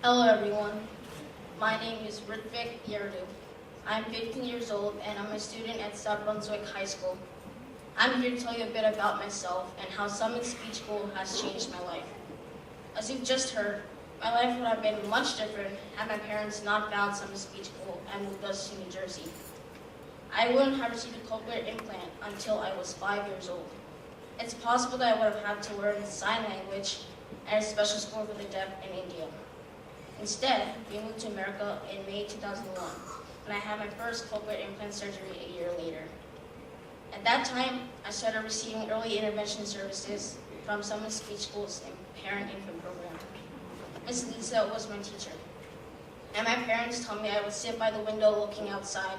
Hello everyone, my name is Rithvik Yerreddu. I'm 15 years old and I'm a student at South Brunswick High School. I'm here to tell you a bit about myself and how Summit Speech School has changed my life. As you've just heard, my life would have been much different had my parents not found Summit Speech School and moved us to New Jersey. I wouldn't have received a cochlear implant until I was 5 years old. It's possible that I would have had to learn sign language at a special school for the deaf in India. Instead, we moved to America in May 2001, and I had my first cochlear implant surgery a year later. At that time, I started receiving early intervention services from Summit Speech School's Parent Infant Program. Ms. Lisa was my teacher, and my parents told me I would sit by the window looking outside,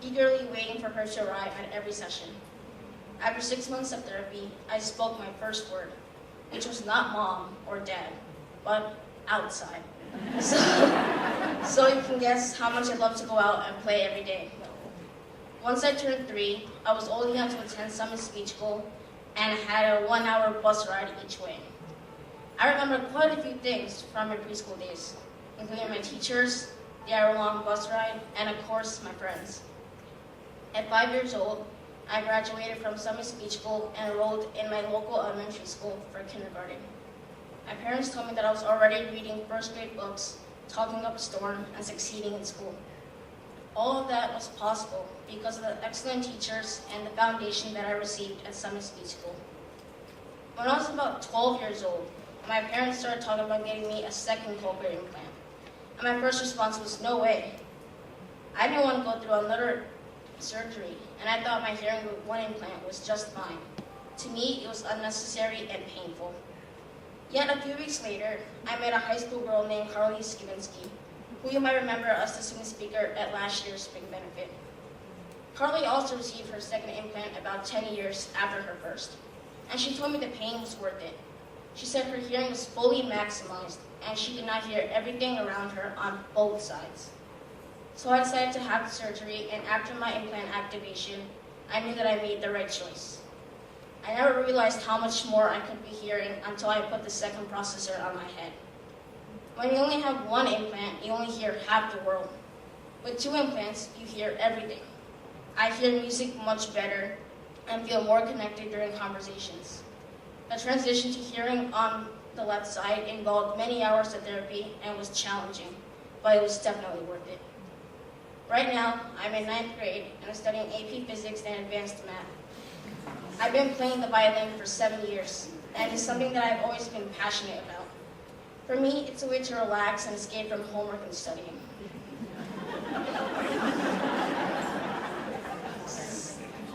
eagerly waiting for her to arrive at every session. After 6 months of therapy, I spoke my first word, which was not mom or dad, but outside. So you can guess how much I love to go out and play every day. Once I turned 3, I was old enough to attend Summit Speech School and had a 1-hour bus ride each way. I remember quite a few things from my preschool days, including my teachers, the hour-long bus ride, and of course, my friends. At 5 years old, I graduated from Summit Speech School and enrolled in my local elementary school for kindergarten. My parents told me that I was already reading first-grade books, talking up a storm, and succeeding in school. All of that was possible because of the excellent teachers and the foundation that I received at Summit Speech School. When I was about 12 years old, my parents started talking about getting me a second cochlear implant. And my first response was, no way. I didn't want to go through another surgery, and I thought my hearing with one implant was just fine. To me, it was unnecessary and painful. Yet a few weeks later, I met a high school girl named Carly Skivinsky, who you might remember as the student speaker at last year's spring benefit. Carly also received her second implant about 10 years after her first, and she told me the pain was worth it. She said her hearing was fully maximized, and she could not hear everything around her on both sides. So I decided to have the surgery, and after my implant activation, I knew that I made the right choice. I never realized how much more I could be hearing until I put the second processor on my head. When you only have one implant, you only hear half the world. With 2 implants, you hear everything. I hear music much better and feel more connected during conversations. The transition to hearing on the left side involved many hours of therapy and was challenging, but it was definitely worth it. Right now, I'm in 9th grade and I'm studying AP Physics and Advanced Math. I've been playing the violin for 7 years, and it's something that I've always been passionate about. For me, it's a way to relax and escape from homework and studying.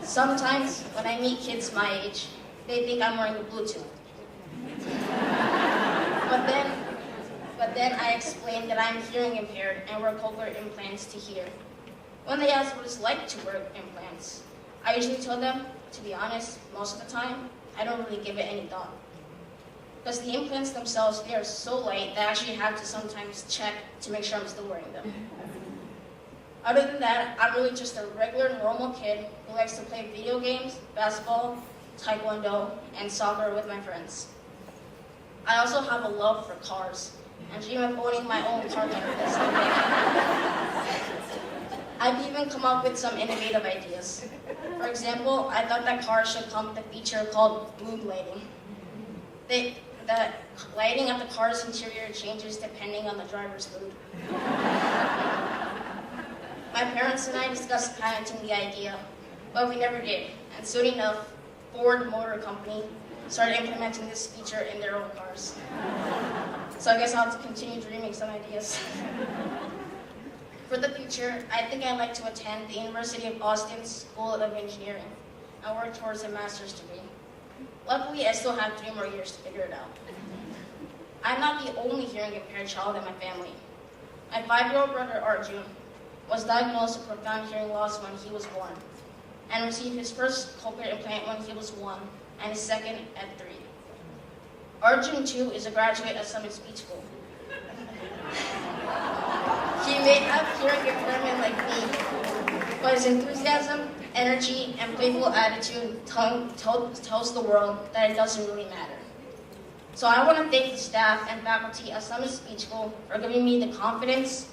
Sometimes, when I meet kids my age, they think I'm wearing a Bluetooth. But then I explain that I'm hearing impaired and wear cochlear implants to hear. When they ask what it's like to wear implants, I usually tell them, to be honest, most of the time, I don't really give it any thought. Because the implants themselves, they are so light that I actually have to sometimes check to make sure I'm still wearing them. Other than that, I'm really just a regular, normal kid who likes to play video games, basketball, taekwondo, and soccer with my friends. I also have a love for cars and dream of owning my own car like this someday. I've even come up with some innovative ideas. For example, I thought that cars should come with a feature called mood lighting. The lighting of the car's interior changes depending on the driver's mood. My parents and I discussed patenting the idea, but we never did. And soon enough, Ford Motor Company started implementing this feature in their own cars. So I guess I'll have to continue dreaming some ideas. For the future, I think I'd like to attend the University of Austin School of Engineering and work towards a master's degree. Luckily, I still have 3 more years to figure it out. I'm not the only hearing impaired child in my family. My 5-year-old brother Arjun was diagnosed with profound hearing loss when he was born and received his first cochlear implant when he was 1 and his second at 3. Arjun, too, is a graduate of Summit Speech School. He may have hearing impairment like me, but his enthusiasm, energy, and playful attitude tells the world that it doesn't really matter. So I want to thank the staff and faculty at Summit Speech School for giving me the confidence,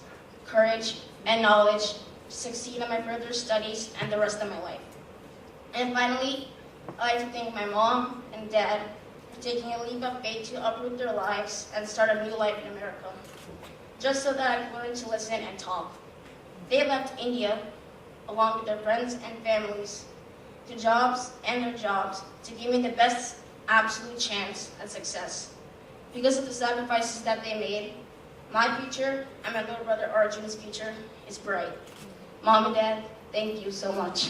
courage, and knowledge to succeed in my further studies and the rest of my life. And finally, I'd like to thank my mom and dad for taking a leap of faith to uproot their lives and start a new life in America, just so that I could learn to listen and talk. They left India, along with their friends and families, to jobs and their jobs to give me the best absolute chance at success. Because of the sacrifices that they made, my future and my little brother Arjun's future is bright. Mom and Dad, thank you so much.